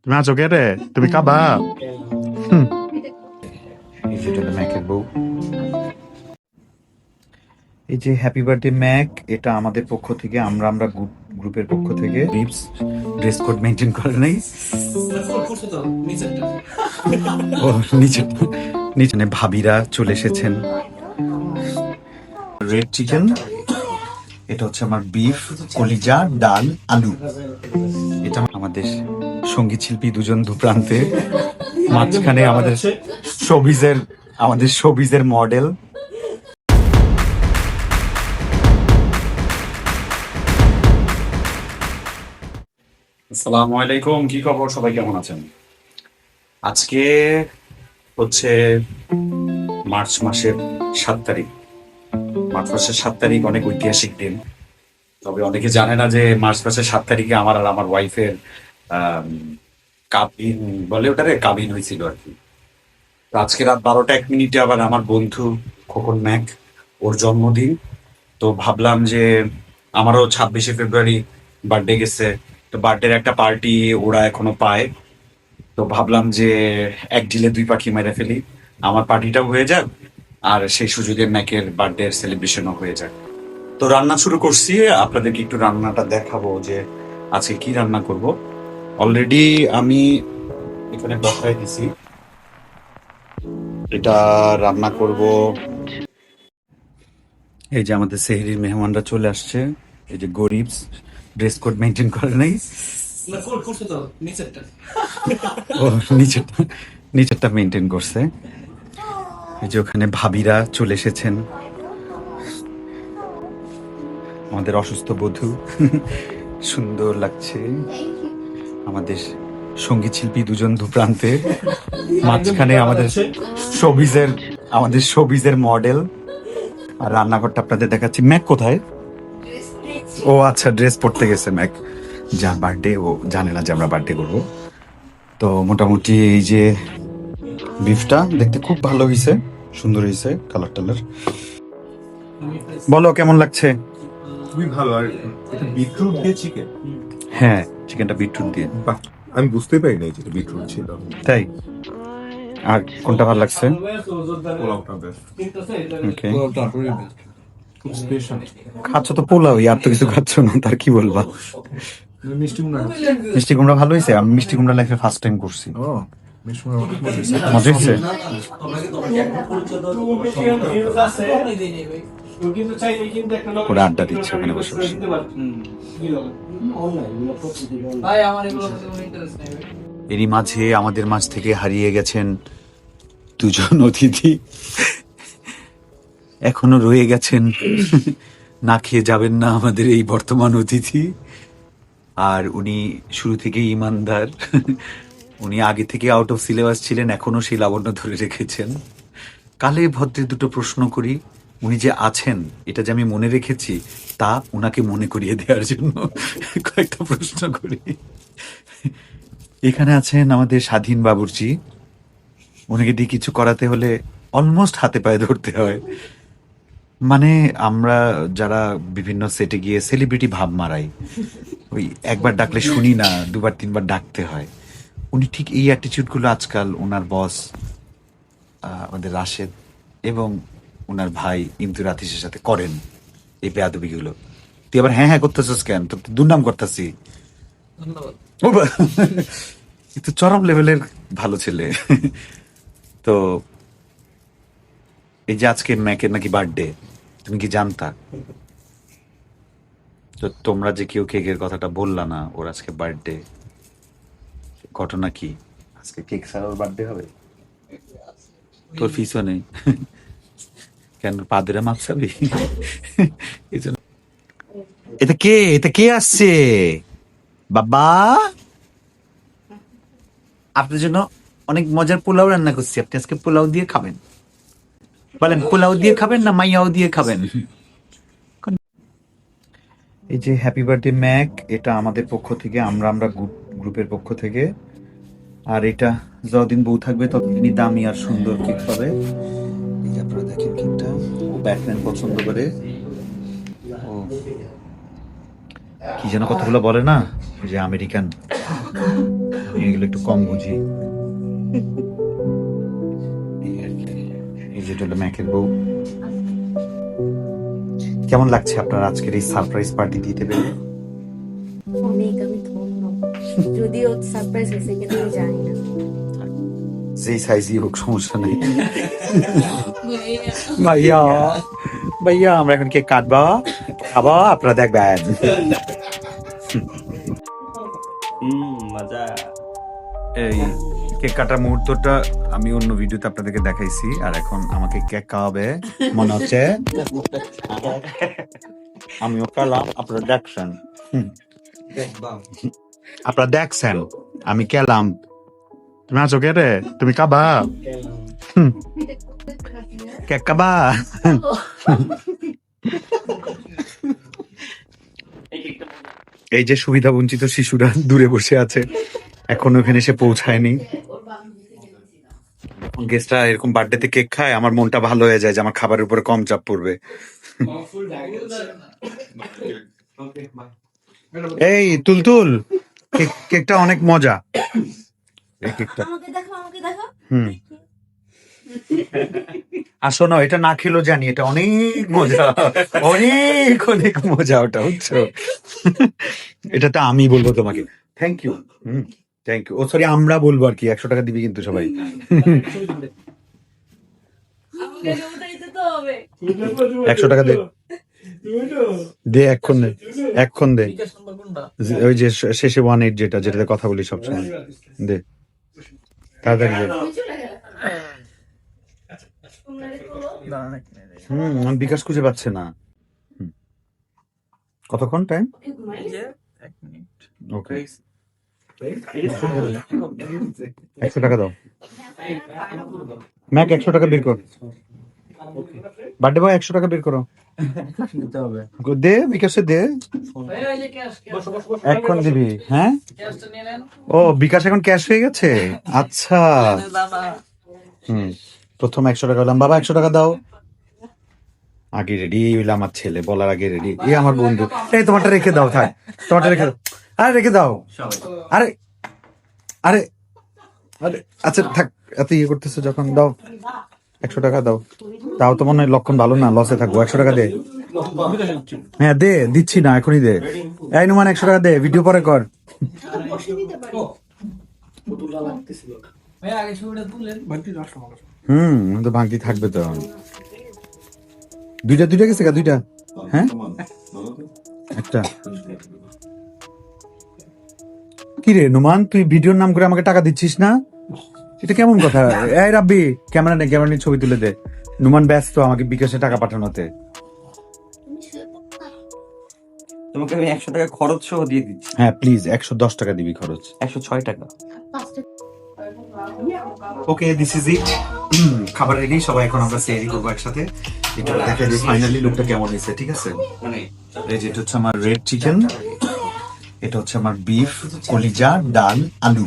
তুমি আছো কে রে? তুমি কাবা? হুম। এই যে এটা ম্যাকের বউ। এই যে হ্যাপি বার্থডে ম্যাক, এটা আমাদের পক্ষ থেকে, আমরা গ্রুপের পক্ষ থেকে ড্রেস কোড মেনটেন করে নাই। ও নিচে নিচে ভাবিরা চলে এসেছেন। রেড চিকেন, এটা হচ্ছে আমার বিফ, কলিজা, ডাল, আলু। এটা আমাদের সঙ্গীত শিল্পী দুজন দুপ্রান্তে, মাঝখানে আমাদের শোবিজের মডেল। আসসালামু আলাইকুম, কি খবর? সবাই কেমন আছেন? আজকে হচ্ছে মার্চ মাসের 7 তারিখ। মার্চ মাসের 7 তারিখ অনেক ঐতিহাসিক দিন। তবে অনেকে জানে না যে মার্চ মাসের 7 তারিখে আমার আর আমার ওয়াইফের কাবিন, বলে ওটারে, কাবিন হয়েছিল আর কি। তো আজকে রাত 12টা 1 মিনিটে আবার আমার বন্ধু খোকন ম্যাক, ওর জন্মদিন। তো ভাবলাম যে আমারও 26শে ফেব্রুয়ারি বার্থডে গেছে, তো বার্থডের একটা পার্টি ওরা এখনো পায়। তো ভাবলাম যে এক ঢিলে দুই পাখি মেরে ফেলি, আমার পার্টিটাও হয়ে যাক আর সেই সুযোগে ম্যাকের বার্থডে সেলিব্রেশনও হয়ে যাক। তো রান্না শুরু করছি, আপনাদেরকে একটু রান্নাটা দেখাবো যে আজকে কি রান্না করব। অলরেডি আমি এখানে বসাই দিছি, এটা রান্না করব। এই যে আমাদের সেহরির মেহমানরা চলে আসছে। এই যে গরিব, ড্রেস কোড মেনটেন করে নাই। ও নিচেরটা নিচেরটা মেনটেন করছে। এই যে ওখানে ভাবিরা চলে এসেছেন, আমাদের অসুস্থ বধূ। সুন্দর লাগছে। আমাদের সঙ্গীত শিল্পী দুজন দুপ্রান্তে, মাঝখানে আমাদের শোবিজের মডেল। আর রান্নাঘরটা আপনাদের দেখাচ্ছি। ম্যাক কোথায়? ও আচ্ছা, ড্রেস পরতে গেছে ম্যাক। যার বার্থডে, ও জানে না যে আমরা বার্থডে করবো। তো মোটামুটি এই যে বিফটা দেখতে খুব ভালো হয়েছে, সুন্দর হয়েছে, কালার টালার। বলো কেমন লাগছে? খুবই ভালো। আর এটা বিটরুট দিয়ে চিকেন? হ্যাঁ, চিকেনটা বিটরুট দিয়ে। বাহ, আমি বুঝতেই পারি নাই যে এটা বিটরুট ছিল। তাই? আর কোনটা ভালো লাগছে? পোলাওটা বেশ। ওকে, পোলাওটা আসলে বেস্ট, খুব স্পেশাল। খাচ্ছ তো পোলাও, আর তো কিছু খাচ্ছ না, তার কি বলবা? মিষ্টি কুমড়া। মিষ্টি কুমড়া ভালো হয়েছে? আমি মিষ্টি কুমড়া লাইফে ফার্স্ট টাইম করছি। ও, মিষ্টি কুমড়া অনেক মজা হয়েছে। মজা হয়েছে? ওরা আড্ডা দিচ্ছে ওখানে বসে বসে। এরই মাঝে আমাদের মাঝ থেকে হারিয়ে গেছেন দুজন অতিথি, এখনো রয়ে গেছেন। না খেয়ে যাবেন না আমাদের এই বর্তমান অতিথি। আর উনি শুরু থেকেই ইমানদার। উনি আগে থেকে আউট অফ সিলেবাস ছিলেন, এখনো সেই লাবণ্য ধরে রেখেছেন। কালে ভদ্রে দুটো প্রশ্ন করি, উনি যে আছেন এটা যে আমি মনে রেখেছি, তা উনাকে মনে করিয়ে দেওয়ার জন্য কয়েকটা প্রশ্ন করি। এখানে আছেন আমাদের স্বাধীন বাবুর্চি। ওনাকে দিয়ে কিছু করাতে হলে অলমোস্ট হাতে পায়ে ধরতে হয়। মানে আমরা যারা বিভিন্ন সেটে গিয়ে সেলিব্রিটি ভাব মারাই, ওই একবার ডাকলে শুনি না, দুবার তিনবার ডাকতে হয়। উনি ঠিক এই অ্যাটিটিউডগুলো আজকাল ওনার বস আমাদের রাশেদ এবং ওনার ভাই ইমতুর আতিশের সাথে করেন, এই বেয়াদবিগুলো। তুই আবার হ্যাঁ হ্যাঁ করতেছিস কেন? তোর তো দুর্নাম করতেছি। তো চরম লেভেলের ভালো ছেলে। তো এই যে আজকে ম্যাকের নাকি বার্থডে, তুমি কি জানতা? তো তোমরা যে কেউ কেকের কথাটা বললা না, ওর আজকে বার্থডে। ঘটনা কি? আজকে কেক ছাড়া ওর বার্থডে হবে? তোর ফিসও নেই কেন? পাদরে মাপ চাবি? এই জন্য। এটা কে আসছে? বাবা, আপনার জন্য অনেক মজার পোলাও রান্না করছি, আপনি আজকে পোলাও দিয়ে খাবেন। বলেন, পোলাও দিয়ে খাবেন না মাইয়াও দিয়ে খাবেন? এই যে হ্যাপি বার্থডে ম্যাক, এটা আমাদের পক্ষ থেকে, আমরা গ্রুপের পক্ষ থেকে। আর এটা যতদিন বউ থাকবে ততদিনই দামি আর সুন্দর কেক পাবে। এই যে আপনারা দেখেন কেকটা, ও ব্যাটম্যান পছন্দ করে। ও কি যেন কথাগুলো বলে না, ওই যে আমেরিকান, এগুলো একটু কম বুঝি। এই যেটা হলো ম্যাকের বউ। কেমন লাগছে আপনার আজকের এই সারপ্রাইজ পার্টি দিতে পেরে? অনেক আমি ধন্য, যদিও সারপ্রাইজ হয়েছে কিন্তু আমি জানি না। যেই সাইজই হোক সমস্যা নেই। ভাইয়া ভাইয়া আমরা এখন কেক কাটবা, খাবা, আপনারা দেখবেন। মজা। এই কেক কাটার মুহূর্তটা আমি অন্য ভিডিওতে আপনাদেরকে দেখাইছি, আর এখন আমাকে কেক খাওয়াবে মনে হচ্ছে। আমিও খেলাম, আপনারা দেখছেন। আপনারা দেখছেন আমি খেলাম। তুমি আছো কে রে? তুমি খাবা? কেক খাবা? এই যে সুবিধা বঞ্চিত শিশুরা দূরে বসে আছে, এখনো ওখানে এসে পৌঁছায়নি। গেস্টরা এরকম বার্থডেতে কেক খায়, আমার মনটা ভালো হয়ে যায় যে আমার খাবারের উপরে কম চাপ পড়বে। এই তুলতুল, কেকটা অনেক মজা। এই কেকটা আমাকে দেখো, আমাকে দেখো। হুম, আসো না, এটা না খেলেও জানি এটা অনেক মজা, অনেক অনেক মজা ওটা, বুঝছো? এটা তো আমি বলবো তোমাকে থ্যাংক ইউ। Thank you. ও সরি, আমরা বলবো আর কি। 100 টাকা দিবি কিন্তু সবাই। আমাকে উঠাইতে তো হবে। 100 টাকা দে, দে এক্ষণ দে, এক্ষণ দে। ওই যে শেষে 18 যেটাতে কথা বলি সবসময়, দে তাড়াতাড়ি দে। আমার বিকাশ খুঁজে পাচ্ছে না। কতক্ষণ টাইম? ওকে, 100 টাকা দাও। ম্যাক 100 টাকা বের কর। বার্থডে বয় 100 টাকা বের করো। দে বিকাশে দে। এখন দিবি? হ্যাঁ, ও বিকাশ এখন ক্যাশ হয়ে গেছে। আচ্ছা, প্রথম 100 টাকা হলাম। বাবা 100 টাকা দাও। আগে রেডি হইলো আমার ছেলে, বলার আগে রেডি। এ আমার বন্ধু। এই তোমারটা রেখে দাও, থাক তোমারটা রেখে দাও। আরে রেখে দাও। আরে আরে আরে আচ্ছা থাক, এত ইয়ে করতেছো যখন, দাও 100 টাকা দাও। তাও তো মনে হয় লক্ষণ ভালো না, লসে থাকবো। 100 টাকা দে। হ্যাঁ দে, দিচ্ছি না, এখনই দে। এই নুমান 100 টাকা দে, ভিডিও পরে কর। তো ভাঙতি থাকবে তো। দুইটা গেছে গা, দুইটা। হ্যাঁ একটা। কি রে নুমান, তুই ভিডিওর নাম করে আমাকে টাকা দিচ্ছিস না? এটা কেমন কথা? এই রাব্বি, ক্যামেরা নিয়ে ছবি তুলে দে। নুমান ব্যস্ত আমাকে বিকাশে টাকা পাঠানোতে। তোমাকে আমি 100 টাকা খরচ সহ দিয়ে দিচ্ছি। হ্যাঁ প্লিজ, 110 টাকা দিবি খরচ। 106 টাকা। ওকে, দিস ইজ ইট। খাবার রেডি, সবাই এখন আমরা সেহরি করবো একসাথে। এটা দেখা দিই ফাইনালি লুকটা কেমন হয়েছে, ঠিক আছে? এই যেটা হচ্ছে আমার রেড চিকেন, এটা হচ্ছে আমার বিফ, কলিজা, ডাল, আলু।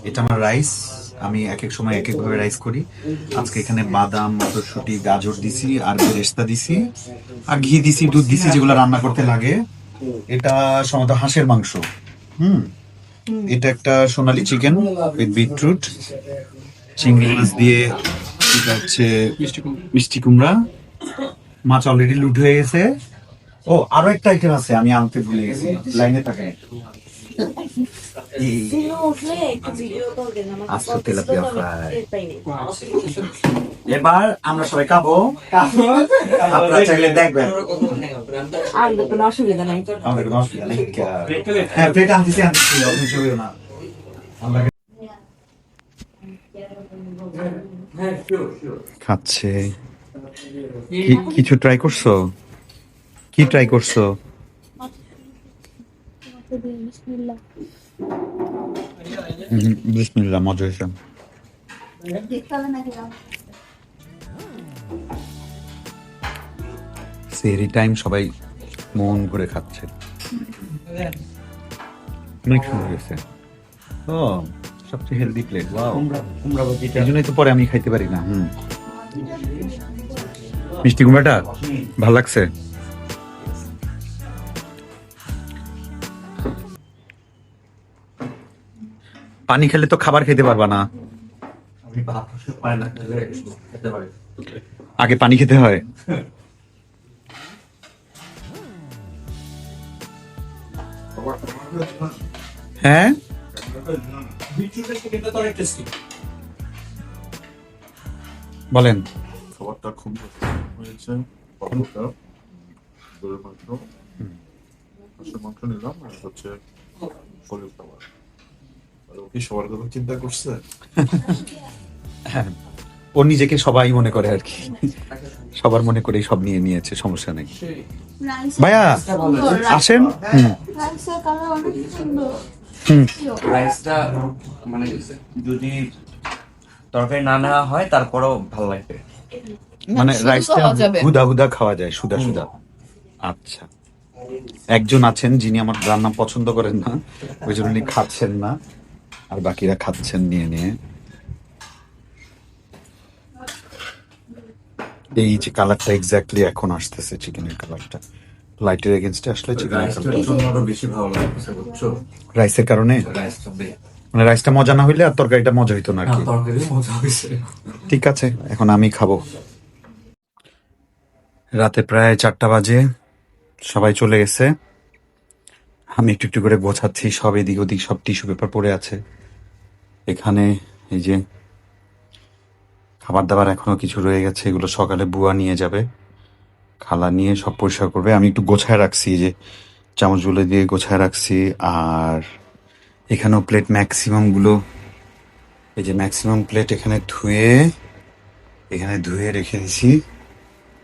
এটা আমার রাইস, আমি এক এক সময় এক এক ভাবে রাইস করি। আজকে এখানে বাদাম, মটরশুঁটি, গাজর দিছি, আর বেরেস্তা দিছি, আর ঘি দিছি, দুধ দিছি, যেগুলো রান্না করতে লাগে। এটা সম্ভবত হাঁসের মাংস। এটা একটা সোনালি চিকেন উইথ বিটরুট, চিংড়ি মাছ দিয়ে। এটা হচ্ছে মিষ্টি কুমড়া। মাছ অলরেডি লুট হয়ে গেছে। ও আরো একটা আইটেম আছে, আমি আনতে ভুলে গেছি, লাইনে থাকে। এবার আমরা সবাই খাবো, আপনারা চাইলে দেখবেন। অসুবিধা নাই। হ্যাঁ প্লেট আনতেছি, না খাচ্ছে। কিছু ট্রাই করছো? কি ট্রাই করছো? বিসমিল্লাহ, মজা হয়েছে। সেহরি টাইম, সবাই মন করে খাচ্ছে, অনেক সুন্দর হয়েছে। ও সবচেয়ে হেলদি প্লেট। ওয়াও, এই জন্যই তো পরে আমি খাইতে পারি না। মিষ্টি কুমড়াটা ভালো লাগছে। পানি খেলে তো খাবার খেতে পারবা না। আমি ভাত পারি না, খেতে পারি। আগে পানি খেতে হয়। হ্যাঁ, বলেন। খাবারটা খুব হয়েছে, পাপড়টা, গরুর মাংস, হাঁসের মাংস নিলাম, আর হচ্ছে পনির খাবার। আর ও কি সবার কথা চিন্তা করছে? হ্যাঁ, ও নিজেকে সবাই মনে করে আর কি, সবার মনে করে সব নিয়ে নিয়েছে, সমস্যা নেই। ভাইয়া আসেন। রাইসটা মানে যদি তরকারি না নেওয়া হয় তারপরেও ভালো লাগবে। মানে শুধু রাইসটা খাওয়া যাবে। হুদা হুদা খাওয়া যায়, সুদা সুদা। আচ্ছা, একজন আছেন যিনি আমার রান্না পছন্দ করেন না, ওই জন্য উনি খাচ্ছেন না, আর বাকিরা খাচ্ছেন নিয়ে নিয়ে। এই যে কালারটা এক্স্যাক্টলি এখন আসতেছে, চিকেনের কালারটা লাইটের এগেনস্টে আসলে চিকেনের কালার। আরো বেশি ভালো লাগছে, বুঝছো? রাইসের কারণে, রাইসটা মানে রাইসটা মজা না হইলে আর তরকারিটা মজা হইতো না আর কি। তরকারি মজা হয়েছে। ঠিক আছে, এখন আমি খাবো। রাতে প্রায় 4টা বাজে, সবাই চলে গেছে। আমি একটু একটু করে গোছাচ্ছি, সব এদিক ওদিক সব টিস্যু পেপার পড়ে আছে এখানে। এই যে খাবার দাবার এখনো কিছু রয়ে গেছে, এগুলো সকালে বুয়া নিয়ে যাবে, খালা নিয়ে সব পরিষ্কার করবে। আমি একটু গোছায় রাখছি, এই যে চামচগুলো দিয়ে গোছায় রাখছি। আর এখানেও প্লেট ম্যাক্সিমাম গুলো, এই যে ম্যাক্সিমাম প্লেট এখানে ধুয়ে রেখে দিছি।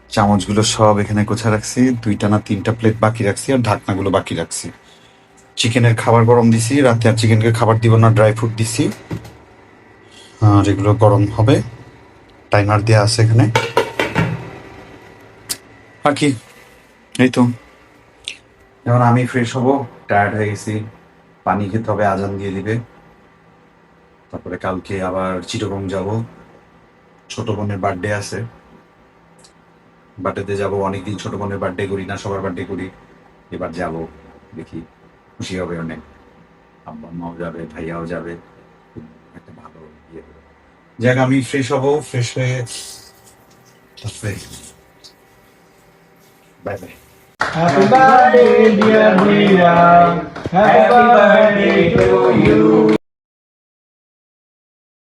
চামচগুলো সব এখানে গোছা রাখছি, 2টা না 3টা প্লেট বাকি রাখছি, আর ঢাকনাগুলো বাকি রাখছি। চিকেনের খাবার গরম দিছি, রাতে আর চিকেনকে খাবার দিব না, ড্রাই ফ্রুট দিছি, আর এগুলো গরম হবে, টাইমার দেওয়া আছে এখানে। আর কি, এই তো। এখন আমি ফ্রেশ হব, টায়ার্ড হয়ে গেছি, পানি খেতে হবে, আজান দিয়ে দিবে। তারপরে কালকে আবার চিটাগং যাব, ছোট বোনের বার্থডে আছে, বার্থডেতে যাবো। অনেকদিন ছোট বোনের বার্থডে করি না, সবার বার্থডে করি, এবার যাব, দেখি, খুশি হবে অনেক। আব্বা আম্মাও যাবে, ভাইয়াও যাবে, খুব একটা ভালো ইয়ে হবে। যাক, আমি ফ্রেশ হব, ফ্রেশ হয়ে bye bye. Happy birthday, dear Mira. Happy birthday to you.